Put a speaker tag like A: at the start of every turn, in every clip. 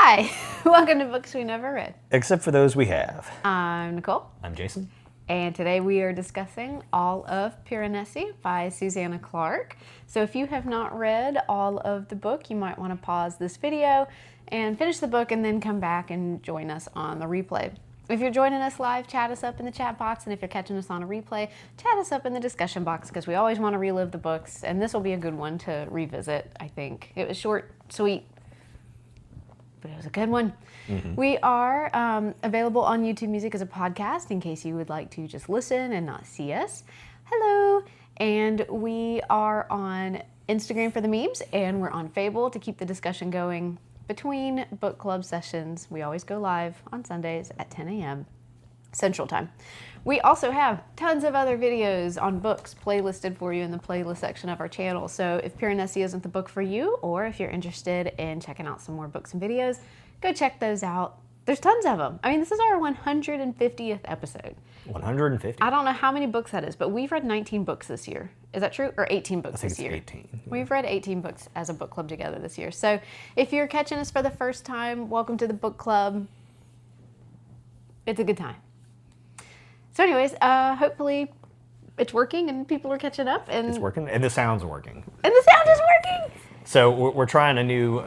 A: Hi, welcome to Books We Never Read.
B: Except for those we have.
A: I'm Nicole.
B: I'm Jason.
A: And today we are discussing all of Piranesi by Susanna Clarke. So if you have not read all of the book, you might want to pause this video and finish the book and then come back and join us on the replay. If you're joining us live, chat us up in the chat box, and if you're catching us on a replay, chat us up in the discussion box because we always want to relive the books, and this will be a good one to revisit, I think. It was short, sweet, but it was a good one. Mm-hmm. We are available on YouTube Music as a podcast in case you would like to just listen and not see us. Hello. And we are on Instagram for the memes, and we're on Fable to keep the discussion going between book club sessions. We always go live on Sundays at 10 a.m. Central Time. We also have tons of other videos on books playlisted for you in the playlist section of our channel. So if Piranesi isn't the book for you, or if you're interested in checking out some more books and videos, go check those out. There's tons of them. I mean, this is our 150th episode.
B: 150?
A: I don't know how many books that is, but we've read 19 books this year. Is that true? Or 18 books this year?
B: I think it's 18. Yeah.
A: We've read 18 books as a book club together this year. So if you're catching us for the first time, welcome to the book club. It's a good time. So anyways, hopefully it's working and people are catching up. And
B: it's working, and the sound's working.
A: And the sound is working!
B: So we're trying a new...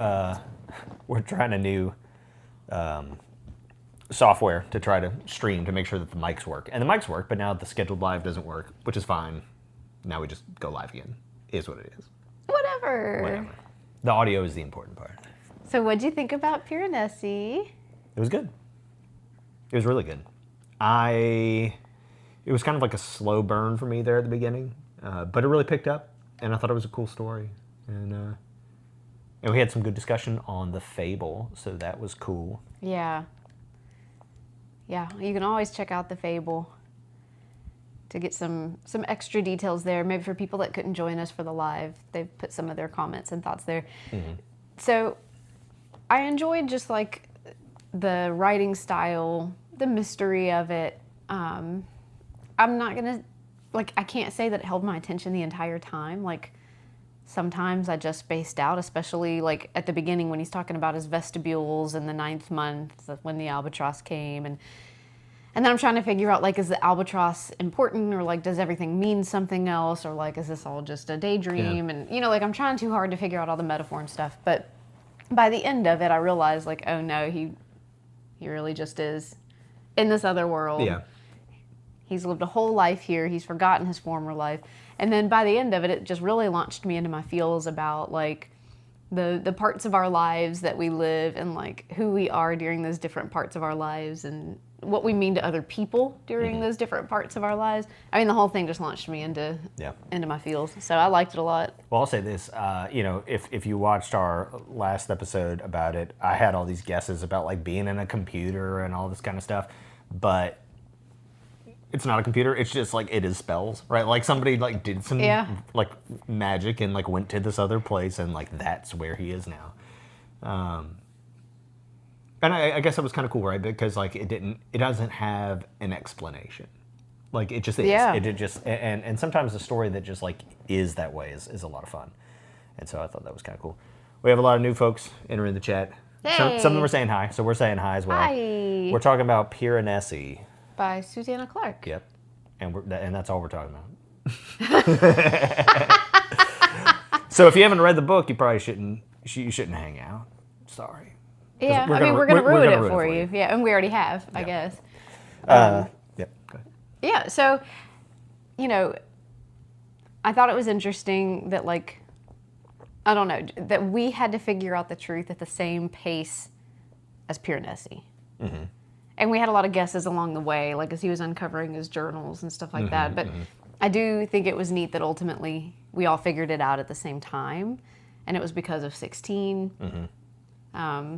B: software to try to stream to make sure that the mics work. And the mics work, but now the scheduled live doesn't work, which is fine. Now we just go live again. Is what it is.
A: Whatever.
B: The audio is the important part.
A: So what'd you think about Piranesi?
B: It was good. It was really good. It was kind of like a slow burn for me there at the beginning, but it really picked up, and I thought it was a cool story. And we had some good discussion on the Fable, so that was cool.
A: Yeah. Yeah, you can always check out the Fable to get some extra details there. Maybe for people that couldn't join us for the live, they've put some of their comments and thoughts there. Mm-hmm. So I enjoyed just like the writing style, the mystery of it. I'm not gonna, I can't say that it held my attention the entire time. Sometimes I just spaced out, especially at the beginning when he's talking about his vestibules in the 9th month when the albatross came. And then I'm trying to figure out, is the albatross important, or does everything mean something else, or is this all just a daydream? Yeah. And, I'm trying too hard to figure out all the metaphor and stuff. But by the end of it, I realized, oh no, he really just is in this other world.
B: Yeah.
A: He's lived a whole life here. He's forgotten his former life. And then by the end of it, it just really launched me into my feels about the parts of our lives that we live, and who we are during those different parts of our lives, and what we mean to other people during those different parts of our lives. I mean, the whole thing just launched me into my feels. So I liked it a lot.
B: Well, I'll say this, if you watched our last episode about it, I had all these guesses about being in a computer and all this kind of stuff, but it's not a computer. It's just it is spells, right? Somebody did some magic and went to this other place, and that's where he is now. And I guess that was kind of cool, right? Because it doesn't have an explanation. It just is.
A: Yeah.
B: It just and sometimes a story that just is that way is a lot of fun. And so I thought that was kind of cool. We have a lot of new folks entering the chat.
A: Hey.
B: Some of them are saying hi, so we're saying hi as well.
A: Hi.
B: We're talking about Piranesi
A: By Susanna Clarke.
B: Yep. And that's all we're talking about. So if you haven't read the book, you probably shouldn't hang out. Sorry.
A: Yeah, we're going to ruin it for you. Yeah, and we already have, I guess.
B: Yep, go ahead.
A: Yeah, so, I thought it was interesting that, I don't know, that we had to figure out the truth at the same pace as Piranesi. Mm-hmm. And we had a lot of guesses along the way, as he was uncovering his journals and stuff like that. But I do think it was neat that ultimately we all figured it out at the same time. And it was because of 16. Mm-hmm.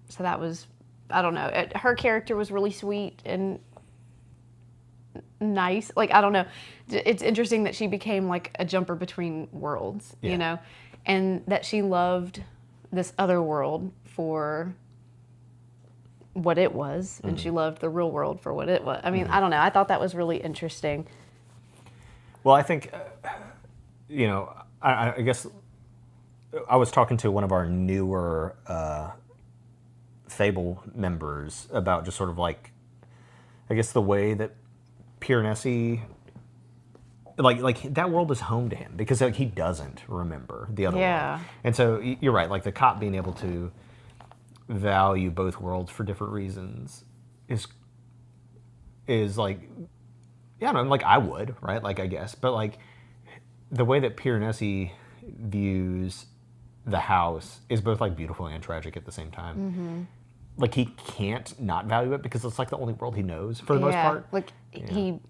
A: So that was, I don't know. Her character was really sweet and nice. I don't know. It's interesting that she became a jumper between worlds, and that she loved this other world for what it was, and she loved the real world for what it was. I mean, I don't know. I thought that was really interesting.
B: Well, I think, I guess I was talking to one of our newer Fable members about just sort of like, I guess the way that Piranesi, like that world is home to him because like he doesn't remember the other world. And so you're right, like the cop being able to value both worlds for different reasons is like, yeah, no, like I would, right? Like I guess, but like the way that Piranesi views the house is both like beautiful and tragic at the same time.
A: Mm-hmm.
B: Like he can't not value it because it's like the only world he knows for the most part.
A: Like he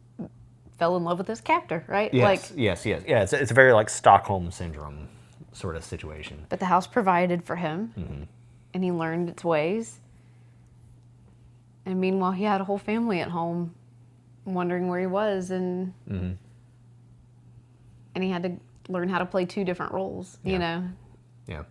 A: fell in love with his captor, right?
B: Yes,
A: like,
B: yes. Yeah, it's a very like Stockholm syndrome sort of situation.
A: But the house provided for him, and he learned its ways. And meanwhile, he had a whole family at home, wondering where he was, and he had to learn how to play two different roles. You know.
B: Yeah.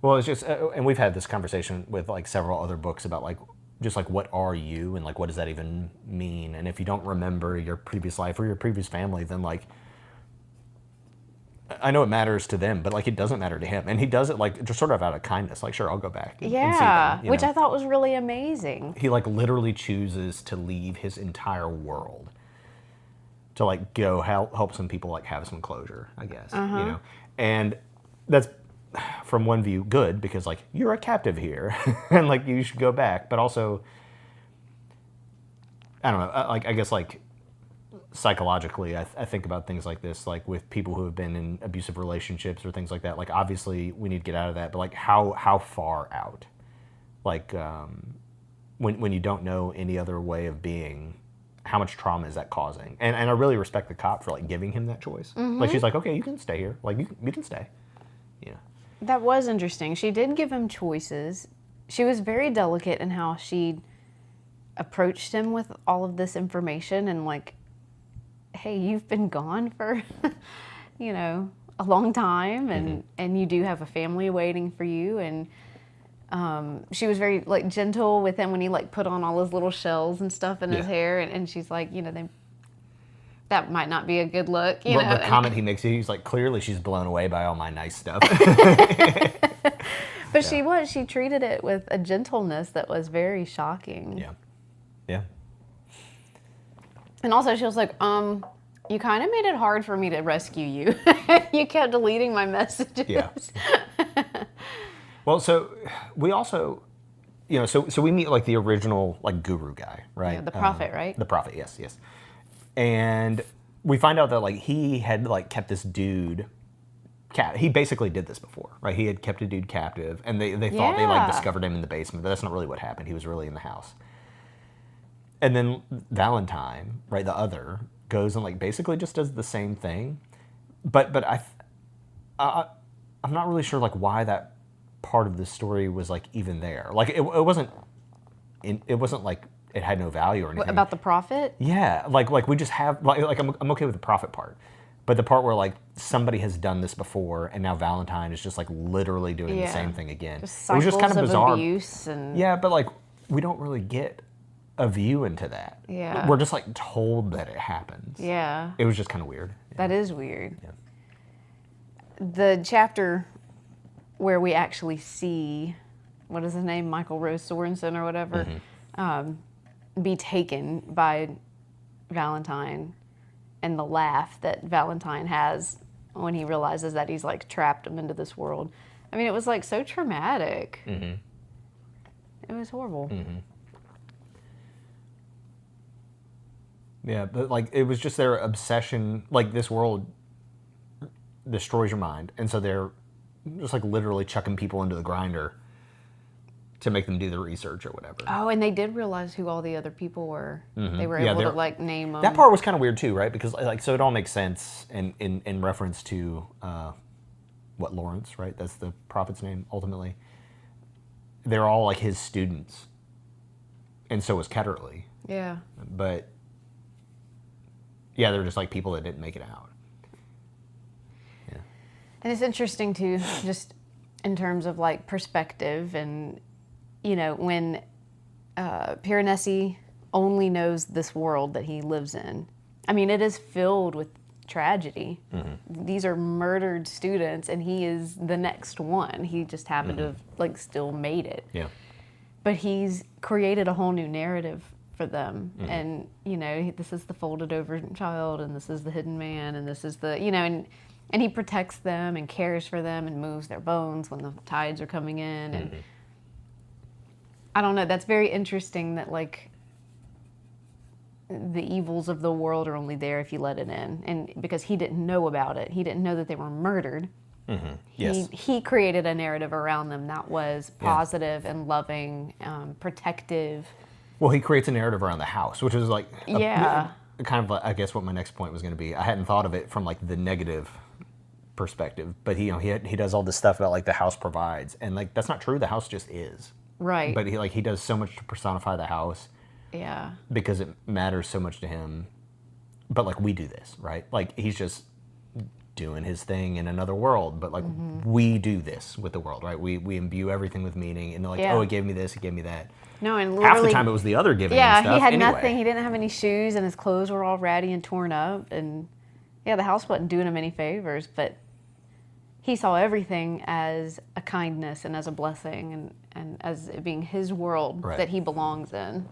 B: Well, it's just, and we've had this conversation with like several other books about like, just like what are you and like what does that even mean? And if you don't remember your previous life or your previous family, then like, I know it matters to them, but like it doesn't matter to him. And he does it like just sort of out of kindness. Like, sure, I'll go back and see them,
A: which I thought was really amazing.
B: He like literally chooses to leave his entire world to like go help some people like have some closure, I guess, you know? And that's, from one view, good, because like you're a captive here and like you should go back, but also I don't know, like I guess like psychologically I think about things like this, like with people who have been in abusive relationships or things like that, like obviously we need to get out of that, but like how far out, like when you don't know any other way of being, how much trauma is that causing? And I really respect the cop for like giving him that choice. Like she's like, okay, you can stay here, like you can stay.
A: That was interesting. She did give him choices. She was very delicate in how she approached him with all of this information and like, hey, you've been gone for, you know, a long time, and you do have a family waiting for you. And she was very like gentle with him when he like put on all his little shells and stuff in his hair, and she's like, you know, that might not be a good look, you know.
B: The comment he makes, he's like, clearly she's blown away by all my nice stuff.
A: But she treated it with a gentleness that was very shocking.
B: Yeah.
A: And also she was like, you kind of made it hard for me to rescue you. You kept deleting my messages.
B: Yeah. Well, so we also, you know, so we meet like the original like guru guy, right?
A: Yeah, the prophet, right?
B: The prophet, yes. And we find out that like he had like kept this dude, he basically did this before, right? He had kept a dude captive, and they thought they like discovered him in the basement, but that's not really what happened. He was really in the house. And then Valentine, right, the other, goes and like basically just does the same thing, but I'm not really sure like why that part of the story was like even there. Like it wasn't like it had no value or anything.
A: About the prophet?
B: Yeah, like we just have like I'm okay with the prophet part, but the part where like somebody has done this before and now Valentine is just like literally doing the same thing again.
A: Just
B: it was just kind of bizarre.
A: Abuse and
B: yeah, but like we don't really get a view into that.
A: Yeah,
B: we're just like told that it happens.
A: Yeah,
B: it was just kind of weird.
A: That is weird.
B: Yeah.
A: The chapter where we actually see, what is his name, Michael Rose Sorensen or whatever, be taken by Valentine, and the laugh that Valentine has when he realizes that he's like trapped him into this world. I mean, it was like so traumatic. It was horrible.
B: Yeah, but like it was just their obsession, like this world destroys your mind, and so they're just like literally chucking people into the grinder to make them do the research or whatever.
A: Oh, and they did realize who all the other people were. They were able to like name them.
B: That part was kind of weird too, right? Because like so it all makes sense in reference to what Lawrence, right? That's the prophet's name ultimately. They're all like his students, and so was Ketterly.
A: Yeah.
B: But yeah, they're just like people that didn't make it out. Yeah.
A: And it's interesting too, just in terms of like perspective, and you know, when Piranesi only knows this world that he lives in. I mean, it is filled with tragedy. These are murdered students, and he is the next one. He just happened to have like still made it.
B: Yeah.
A: But he's created a whole new narrative for them. And, you know, this is the folded over child, and this is the hidden man, and this is the, you know, and he protects them and cares for them and moves their bones when the tides are coming in. And I don't know, that's very interesting that, like, the evils of the world are only there if you let it in. And because he didn't know about it, he didn't know that they were murdered.
B: Yes.
A: He created a narrative around them that was positive and loving, protective.
B: Well, he creates a narrative around the house, which is like
A: Yeah.
B: kind of, I guess, what my next point was going to be. I hadn't thought of it from like the negative perspective, but he does all this stuff about like the house provides, and like that's not true. The house just is.
A: Right.
B: But he does so much to personify the house.
A: Yeah.
B: Because it matters so much to him. But like we do this, right? Like he's just doing his thing in another world, but like we do this with the world, right? We imbue everything with meaning, and like, oh, it gave me this, it gave me that.
A: No, and literally,
B: half the time it was the other giving him stuff.
A: Yeah, he had
B: anyway.
A: nothing. He didn't have any shoes, and his clothes were all ratty and torn up, and yeah, the house wasn't doing him any favors, but he saw everything as a kindness and as a blessing, and as it being his world that he belongs in.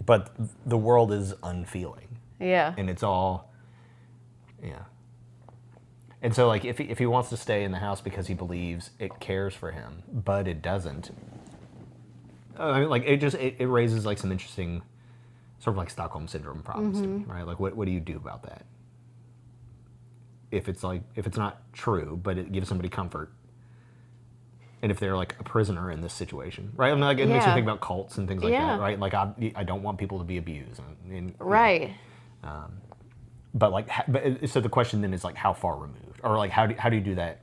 B: But the world is unfeeling.
A: Yeah.
B: And it's all, And so, like, if he wants to stay in the house because he believes it cares for him, but it doesn't, I mean, like, it raises, like, some interesting sort of, like, Stockholm Syndrome problems to me, right? Like, what do you do about that? If it's not true, but it gives somebody comfort, and if they're, like, a prisoner in this situation, right? I mean, like, it makes me think about cults and things like that, right? Like, I don't want people to be abused.
A: Right.
B: But like, so the question then is like, how far removed, or like, how do you do that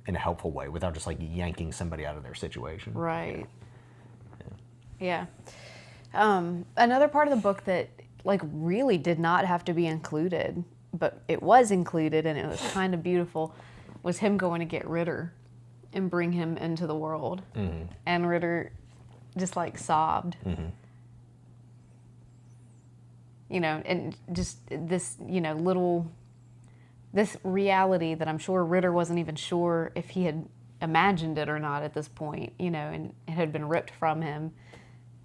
B: in a helpful way without just like yanking somebody out of their situation?
A: Right. Yeah. Another part of the book that like really did not have to be included, but it was included and it was kind of beautiful, was him going to get Ritter and bring him into the world. And Ritter just like sobbed. You know, and just this, you know, this reality that I'm sure Ritter wasn't even sure if he had imagined it or not at this point, you know, and it had been ripped from him.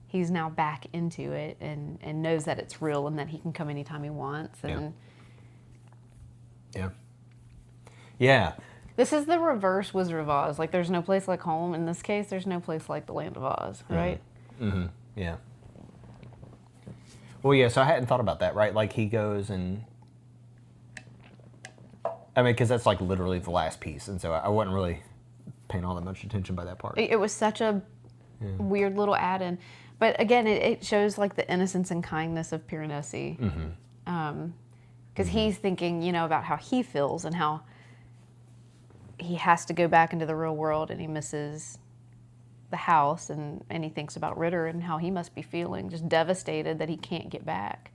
A: He's now back into it and knows that it's real and that he can come anytime he wants. And
B: Yeah.
A: This is the reverse Wizard of Oz. Like, there's no place like home. In this case, there's no place like the Land of Oz, right?
B: Yeah. Well, yeah, so I hadn't thought about that, right? Like, he goes and... I mean, because that's, like, literally the last piece, and so I wasn't really paying all that much attention by that part.
A: It was such a weird little add-in. But, again, it shows, like, the innocence and kindness of Piranesi. Because he's thinking, you know, about how he feels and how he has to go back into the real world and he misses the house, and he thinks about Ritter and how he must be feeling, just devastated that he can't get back.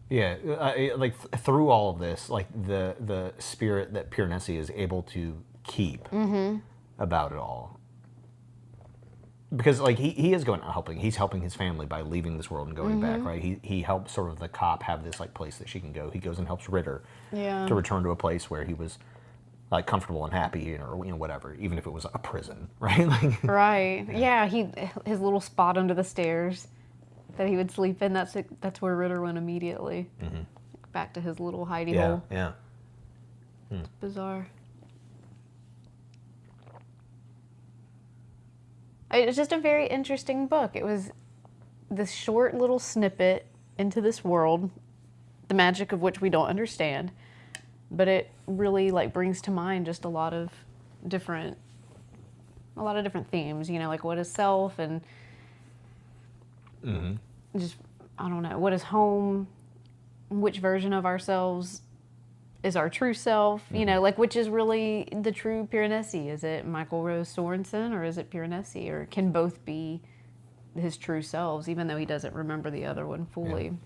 B: Like through all of this, like the spirit that Piranesi is able to keep about it all, because like he is going out helping. He's helping his family by leaving this world and going back, right? He helps sort of the cop have this like place that she can go. He goes and helps Ritter to return to a place where he was like comfortable and happy, or you know, whatever, even if it was a prison, right? Like,
A: right. Yeah. His little spot under the stairs that he would sleep in. That's where Ritter went immediately. Back to his little hidey hole.
B: Yeah.
A: It's bizarre. It's just a very interesting book. It was this short little snippet into this world, the magic of which we don't understand, but it really like brings to mind just a lot of different themes, you know, like what is self and just, I don't know, what is home, which version of ourselves is our true self, you know, like which is really the true Piranesi. Is it Michael Rose Sorensen or is it Piranesi, or can both be his true selves, even though he doesn't remember the other one fully?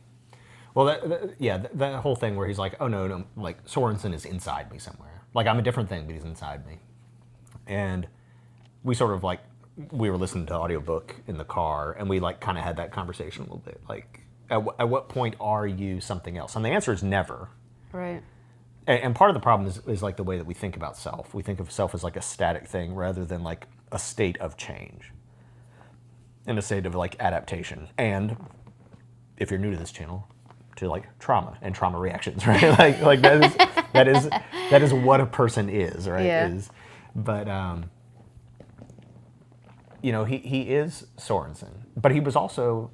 B: Well, that whole thing where he's like, oh no, like Sorensen is inside me somewhere. Like I'm a different thing, but he's inside me. And we sort of like, we were listening to the audiobook in the car, and we like kind of had that conversation a little bit. Like, At what point are you something else? And the answer is never.
A: Right.
B: And part of the problem is like the way that we think about self. We think of self as like a static thing rather than like a state of change and a state of like adaptation. And if you're new to this channel, to like trauma and trauma reactions, right? like that is what a person is, right?
A: Yeah.
B: But you know, he is Sorensen, but he was also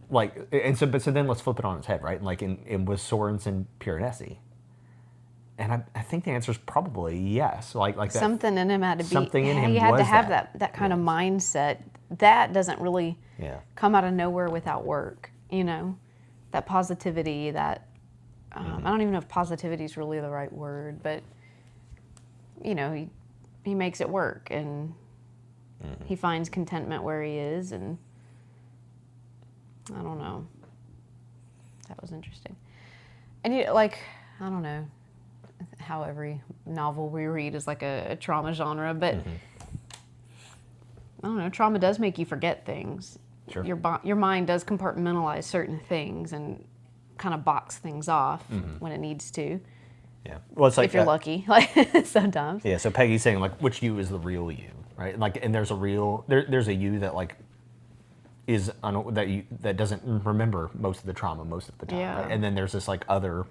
B: like, and so then let's flip it on its head, right? Like, was Sorensen Piranesi? And I think the answer is probably yes. Like that,
A: something in him had to be.
B: Something in him
A: He had
B: was
A: to have that kind of mindset. That doesn't really come out of nowhere without work. You know, that positivity. That I don't even know if positivity is really the right word, but you know, he makes it work, and he finds contentment where he is, and I don't know. That was interesting. And you like, I don't know how every novel we read is like a trauma genre, but I don't know, trauma does make you forget things.
B: Sure.
A: Your mind does compartmentalize certain things and kind of box things off when it needs to.
B: Yeah. Well, it's like
A: if you're lucky, like sometimes.
B: Yeah. So Peggy's saying like, which you is the real you, right? Like, and there's a you that like is that doesn't remember most of the trauma most of the time,
A: Yeah.
B: right? And then there's this like other,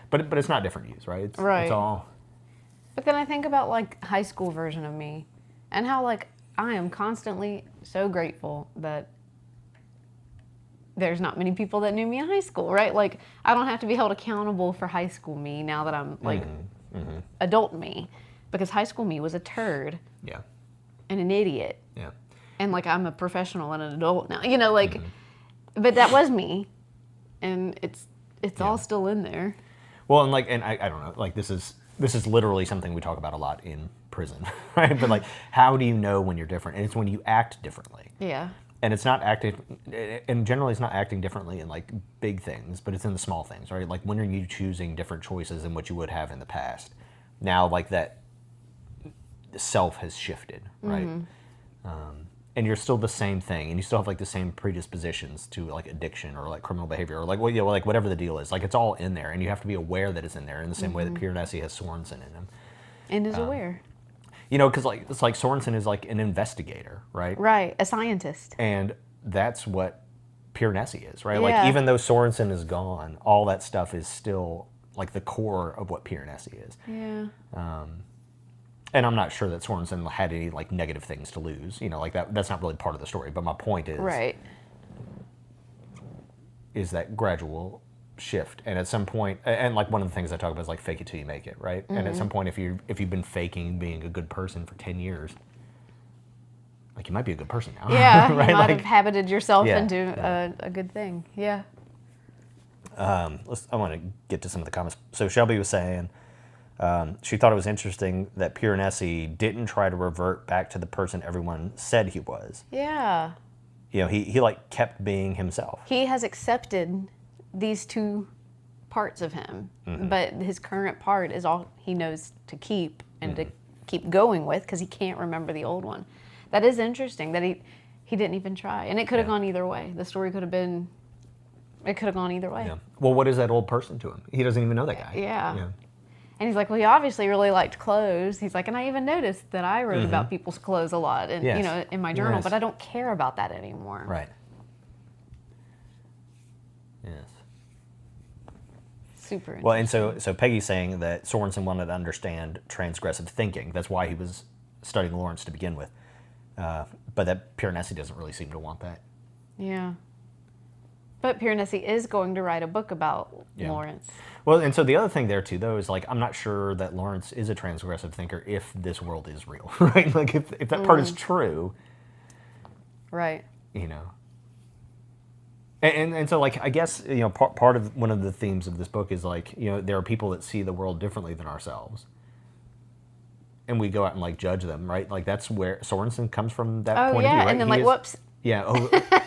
B: but it's not different yous, right? It's all.
A: But then I think about like high school version of me, and how like I am constantly so grateful that there's not many people that knew me in high school, right? Like I don't have to be held accountable for high school me now that I'm like adult me, because high school me was a turd.
B: Yeah.
A: And an idiot.
B: Yeah.
A: And like I'm a professional and an adult now, you know, like, but that was me, and it's all still in there.
B: Well, and like, and I don't know, like this is literally something we talk about a lot in prison, right? But like, how do you know when you're different? And it's when you act differently.
A: Yeah.
B: And it's not acting, and generally it's not acting differently in like big things, but it's in the small things, right? Like when are you choosing different choices than what you would have in the past? Now, like that self has shifted, right? And you're still the same thing, and you still have like the same predispositions to like addiction or like criminal behavior or like like whatever the deal is. Like it's all in there, and you have to be aware that it's in there in the same way that Piranesi has Sorensen in him.
A: And is aware.
B: You know, because like it's like Sorensen is like an investigator, right?
A: Right, a scientist.
B: And that's what Piranesi is, right?
A: Yeah.
B: Like even though Sorensen is gone, all that stuff is still like the core of what Piranesi is.
A: Yeah.
B: And I'm not sure that Sorensen had any like negative things to lose, you know, like that's not really part of the story. But my point is,
A: Right.
B: is that gradual shift, and at some point, and like one of the things I talk about is like fake it till you make it, right? And at some point, if you've been faking being a good person for 10 years, like you might be a good person now.
A: Yeah,
B: right?
A: you might
B: like,
A: have habited yourself
B: Yeah,
A: into
B: yeah.
A: a good thing. Yeah.
B: I want to get to some of the comments. So Shelby was saying she thought it was interesting that Piranesi didn't try to revert back to the person everyone said he was.
A: Yeah.
B: You know, he like kept being himself.
A: He has accepted these two parts of him, but his current part is all he knows to keep and to keep going with, because he can't remember the old one. That is interesting that he didn't even try, and it could have gone either way. The story could have been, it could have gone either way.
B: Yeah. Well, what is that old person to him? He doesn't even know that guy.
A: Yeah. And he's like, well, he obviously really liked clothes. He's like, and I even noticed that I wrote about people's clothes a lot, and
B: Yes.
A: you know, in my journal,
B: Yes.
A: but I don't care about that anymore.
B: Right. Yes.
A: Super interesting.
B: Well, and so Peggy's saying that Sorensen wanted to understand transgressive thinking. That's why he was studying Lawrence to begin with. But that Piranesi doesn't really seem to want that.
A: Yeah. But Piranesi is going to write a book about Lawrence.
B: Well, and so the other thing there too, though, is like I'm not sure that Lawrence is a transgressive thinker if this world is real, right? Like if that part is true,
A: Right.
B: you know. And so like I guess you know part of one of the themes of this book is like you know there are people that see the world differently than ourselves, and we go out and like judge them, right? Like that's where Sorensen comes from that point of view, right?
A: And then
B: He
A: like,
B: is-
A: whoops.
B: Yeah,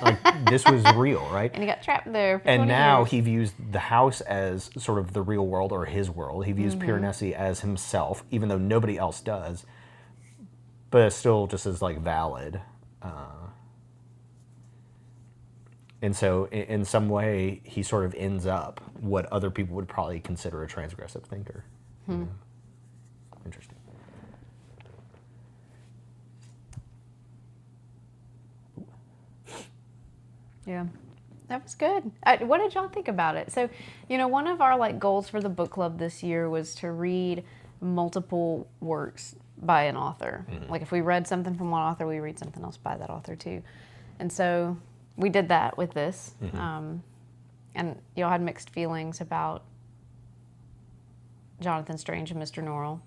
B: like this was real, right?
A: And he got trapped there for
B: And
A: 20
B: now
A: years.
B: he views the house as sort of the real world or his world. He views
A: Mm-hmm.
B: Piranesi as himself, even though nobody else does. But it's still just as like valid. And so in some way, he sort of ends up what other people would probably consider a transgressive thinker. You know? Interesting.
A: Yeah, that was good. What did y'all think about it? So, one of our goals for the book club this year was to read multiple works by an author. Like if we read something from one author, we read something else by that author too. And so we did that with this. And y'all had mixed feelings about Jonathan Strange and Mr. Norrell.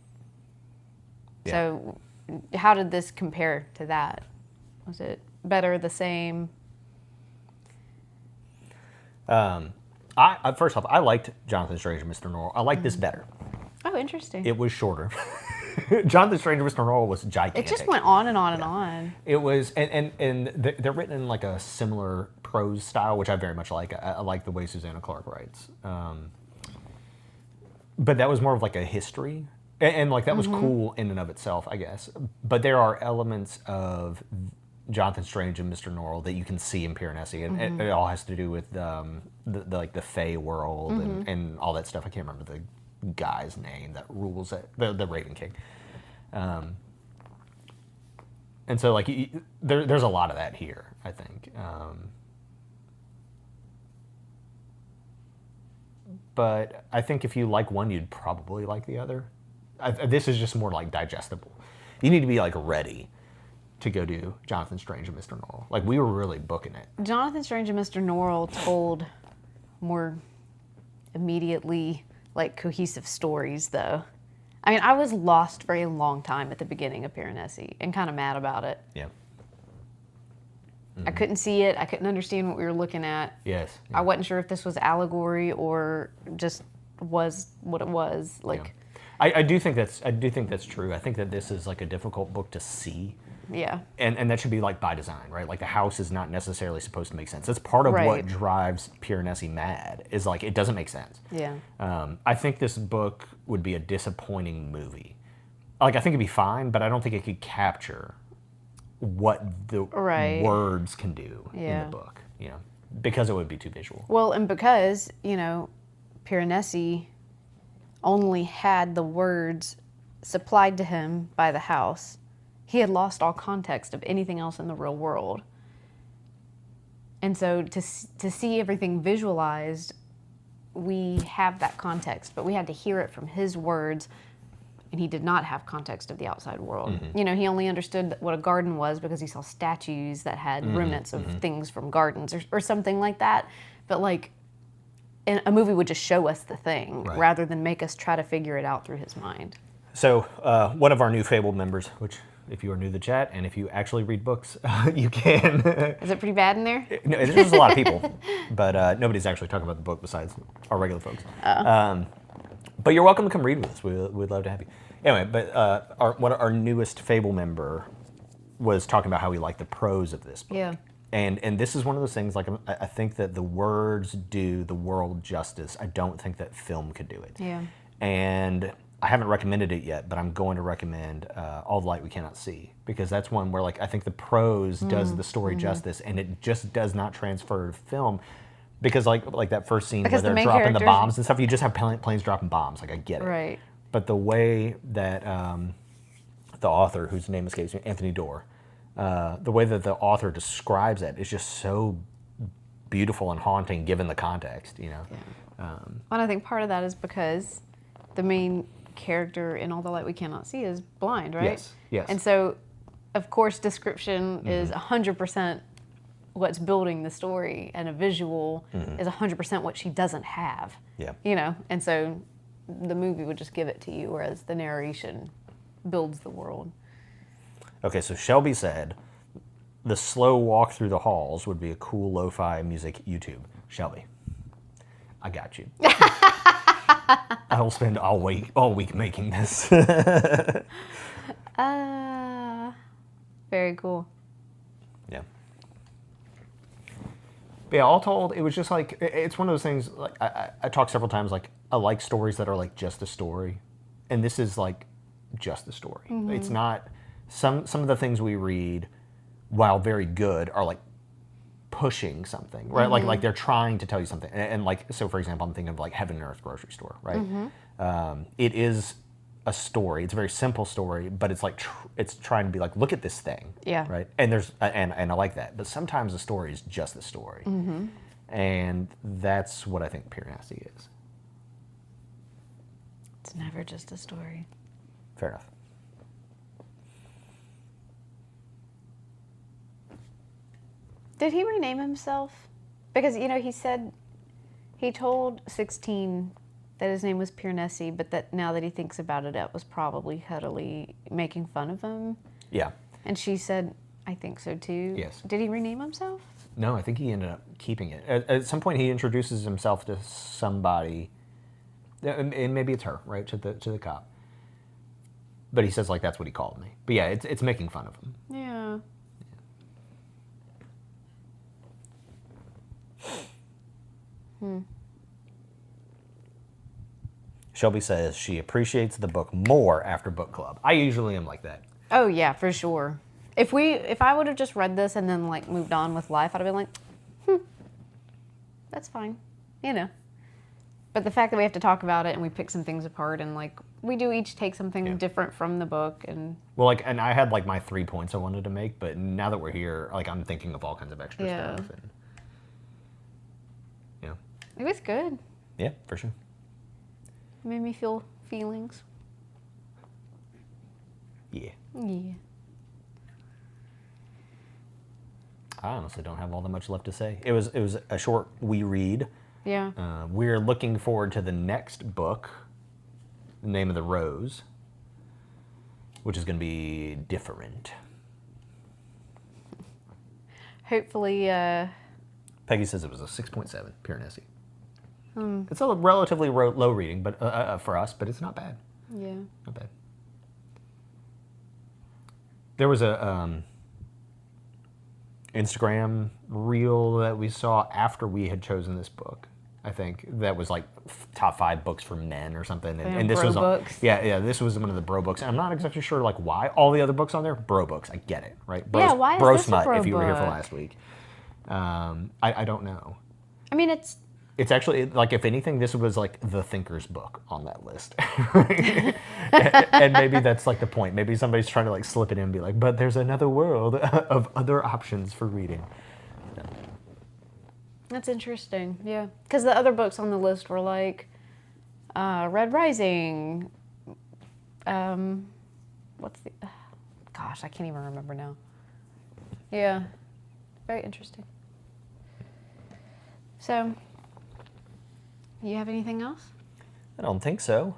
B: Yeah.
A: So how did this compare to that? Was it better, the same?
B: First off, I liked Jonathan Strange and Mr. Norrell. I like this better.
A: Oh, interesting.
B: It was shorter. Jonathan Strange and Mr. Norrell was gigantic.
A: It just went on and on and on.
B: It was, and they're written in like a similar prose style, which I very much like. I like the way Susanna Clarke writes. But that was more of like a history, and like that was cool in and of itself, I guess. But there are elements of Jonathan Strange and Mr. Norrell that you can see in Piranesi, and it all has to do with the Fey world and all that stuff. I can't remember the guy's name that rules it, the Raven King. And so like there's a lot of that here, I think. But I think if you like one, you'd probably like the other. This is just more like digestible. You need to be like ready to go do Jonathan Strange and Mr. Norrell. Like we were really booking it.
A: Jonathan Strange and Mr. Norrell told more immediately cohesive stories, though. I mean, I was lost for a long time at the beginning of Piranesi and kind of mad about it.
B: Yeah.
A: I couldn't see it. I couldn't understand what we were looking at.
B: Yes.
A: I wasn't sure if this was allegory or just was what it was.
B: I do think that's true. I think that this is like a difficult book to see.
A: Yeah.
B: And that should be like by design, right? Like the house is not necessarily supposed to make sense. That's part of what drives Piranesi mad, is like it doesn't make sense.
A: Yeah.
B: I think this book would be a disappointing movie. Like I think it'd be fine, but I don't think it could capture what the words can do in the book, because it would be too visual.
A: Well, and because, Piranesi only had the words supplied to him by the house. He had lost all context of anything else in the real world. And so to see everything visualized, we have that context, but we had to hear it from his words, and he did not have context of the outside world. He only understood what a garden was because he saw statues that had remnants of things from gardens or something like that. But a movie would just show us the thing rather than make us try to figure it out through his mind.
B: So one of our new Fable members, which if you are new to the chat and if you actually read books, you can.
A: Is it pretty bad in there?
B: No, there's just a lot of people, but nobody's actually talking about the book besides our regular folks. But you're welcome to come read with us. We'd love to have you. Anyway, but our newest Fable member was talking about how he liked the prose of this book.
A: Yeah.
B: And this is one of those things, like, I think that the words do the world justice. I don't think that film could do it.
A: Yeah.
B: And I haven't recommended it yet, but I'm going to recommend All the Light We Cannot See, because that's one where, like, I think the prose does the story justice, and it just does not transfer to film. Because, like that first scene where they're dropping the bombs and stuff, you just have planes dropping bombs. Like, I get it.
A: Right.
B: But the way that the author, whose name escapes me, Anthony Doerr, the way that the author describes it is just so beautiful and haunting given the context,
A: Yeah. And I think part of that is because the main character in All the Light We Cannot See is blind, right?
B: Yes.
A: And so, of course, description is 100% what's building the story, and a visual is 100% what she doesn't have.
B: Yeah.
A: And so the movie would just give it to you, whereas the narration builds the world.
B: Okay, so Shelby said the slow walk through the halls would be a cool lo-fi music YouTube. Shelby, I got you. I will spend all week making this.
A: Very cool.
B: Yeah. But yeah, all told, it was just like, it's one of those things, like I talked several times, like, I like stories that are like just a story. And this is like just a story. It's not, some of the things we read, while very good, are like pushing something, right? Like they're trying to tell you something. And like, so for example, I'm thinking of like Heaven and Earth Grocery Store, right? It is a story. It's a very simple story, but it's like it's trying to be like, look at this thing,
A: Yeah.
B: right? And there's and I like that. But sometimes the story is just the story, and that's what I think Piranesi is.
A: It's never just a story.
B: Fair enough.
A: Did he rename himself? Because, you know, he said, he told 16 that his name was Piranesi, but that now that he thinks about it, it was probably Huddley making fun of him.
B: Yeah.
A: And she said, I think so too.
B: Yes.
A: Did he rename himself?
B: No, I think he ended up keeping it. At some point, he introduces himself to somebody, and maybe it's her, right, to the cop. But he says, like, that's what he called me. But yeah, it's making fun of him.
A: Yeah.
B: Shelby says she appreciates the book more after book club. I usually am like that.
A: Oh yeah, for sure. If I would have just read this and then like moved on with life, I'd have been like, that's fine, you know. But the fact that we have to talk about it and we pick some things apart and like we do each take something different from the book and.
B: Well, like, and I had like my 3 points I wanted to make, but now that we're here, like I'm thinking of all kinds of extra stuff. And, you know.
A: It was good.
B: Yeah, for sure.
A: It made me feel feelings.
B: Yeah.
A: Yeah.
B: I honestly don't have all that much left to say. It was a short wee read.
A: Yeah.
B: We're looking forward to the next book, The Name of the Rose, which is going to be different.
A: Hopefully.
B: Peggy says it was a 6.7, Piranesi. It's a relatively low reading, but for us, but it's not bad.
A: Yeah.
B: Not bad. There was a Instagram reel that we saw after we had chosen this book. I think that was like top 5 books for men or something, and this
A: bro
B: was
A: books.
B: Yeah. This was one of the bro books. And I'm not exactly sure like why all the other books on there bro books. I get it, right?
A: Yeah, why is
B: bro
A: this a
B: smut?
A: bro
B: If you were here for
A: book?
B: last week, I don't know.
A: I mean, it's.
B: It's actually, like, if anything, this was, like, the thinker's book on that list. And maybe that's, like, the point. Maybe somebody's trying to, like, slip it in and be like, but there's another world of other options for reading. Yeah.
A: That's interesting, yeah. Because the other books on the list were, like, Red Rising. What's the... gosh, I can't even remember now. Yeah. Very interesting. So... you have anything else?
B: I don't think so.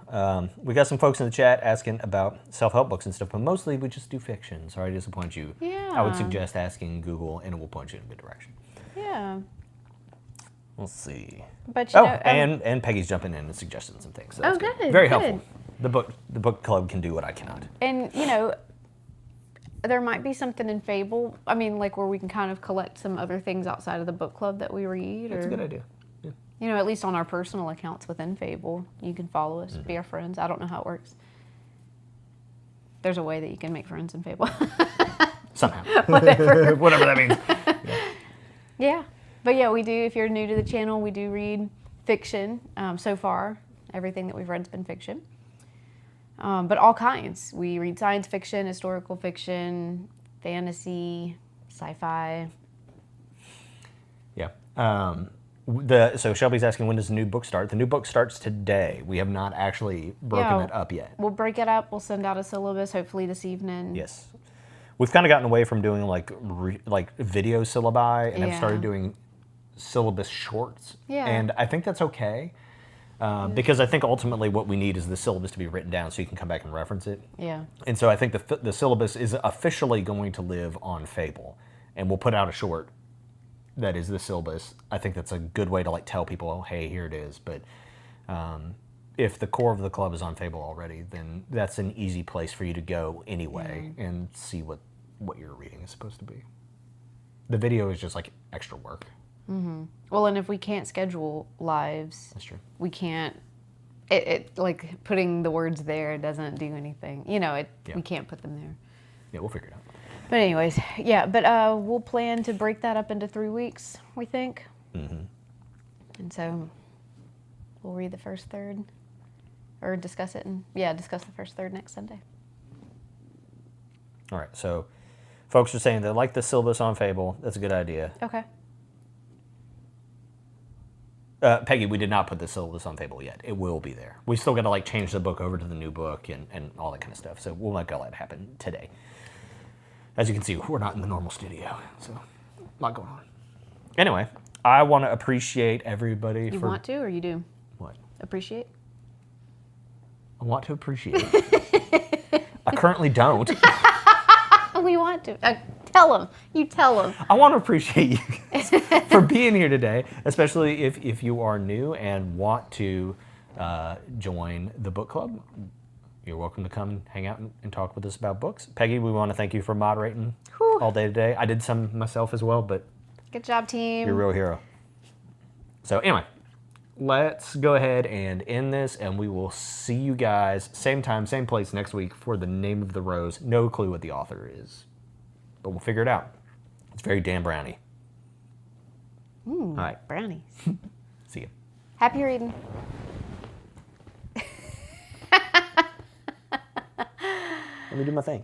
B: We got some folks in the chat asking about self-help books and stuff, but mostly we just do fiction. Sorry to disappoint you.
A: Yeah.
B: I would suggest asking Google, and it will point you in a good direction.
A: Yeah.
B: Let's see.
A: But you know,
B: and Peggy's jumping in and suggesting some things. So that's
A: good.
B: Very
A: good.
B: helpful. The book club can do what I cannot.
A: And, you know, there might be something in Fable, I mean, like where we can kind of collect some other things outside of the book club that we read.
B: That's a good idea.
A: You know, at least on our personal accounts within Fable, you can follow us, be our friends. I don't know how it works. There's a way that you can make friends in Fable.
B: Somehow.
A: Whatever.
B: Whatever that means.
A: Yeah. But yeah, we do, if you're new to the channel, we do read fiction. So far, everything that we've read has been fiction. But all kinds. We read science fiction, historical fiction, fantasy, sci-fi.
B: Yeah. So Shelby's asking, when does the new book start? The new book starts today. We have not actually broken it up yet.
A: We'll break it up. We'll send out a syllabus hopefully this evening.
B: Yes. We've kind of gotten away from doing like video syllabi, and I've started doing syllabus shorts.
A: Yeah.
B: And I think that's okay. Because I think ultimately what we need is the syllabus to be written down so you can come back and reference it.
A: Yeah.
B: And so I think the syllabus is officially going to live on Fable, and we'll put out a short that is the syllabus. I think that's a good way to like tell people, oh, hey, here it is. But if the core of the club is on Fable already, then that's an easy place for you to go anyway and see what your reading is supposed to be. The video is just like extra work.
A: Mm-hmm. Well, and if we can't schedule lives,
B: That's true.
A: we can't. It like putting the words there doesn't do anything. You know, we can't put them there.
B: Yeah, we'll figure it out.
A: But anyways, yeah, but we'll plan to break that up into 3 weeks, we think.
B: Mm-hmm.
A: And so we'll read the first third, or discuss it, and discuss the first third next Sunday.
B: All right, so folks are saying they like the syllabus on Fable. That's a good idea.
A: Okay.
B: Peggy, we did not put the syllabus on Fable yet. It will be there. We still got to like change the book over to the new book and all that kind of stuff. So we'll make all that happen today. As you can see, we're not in the normal studio, so a lot going on. Anyway, I want to appreciate everybody.
A: You want to, or you do?
B: What?
A: Appreciate?
B: I want to appreciate. I currently don't.
A: We want to. Tell them. You tell them.
B: I want to appreciate you guys for being here today, especially if you are new and want to join the book club. You're welcome to come hang out and talk with us about books. Peggy, we want to thank you for moderating all day today. I did some myself as well, but
A: good job, team.
B: you're a real hero. So anyway, let's go ahead and end this, and we will see you guys same time, same place next week for The Name of the Rose. No clue what the author is, but we'll figure it out. It's very Dan Brownie. All right.
A: Brownies.
B: See you.
A: Happy reading.
B: Let me do my thing.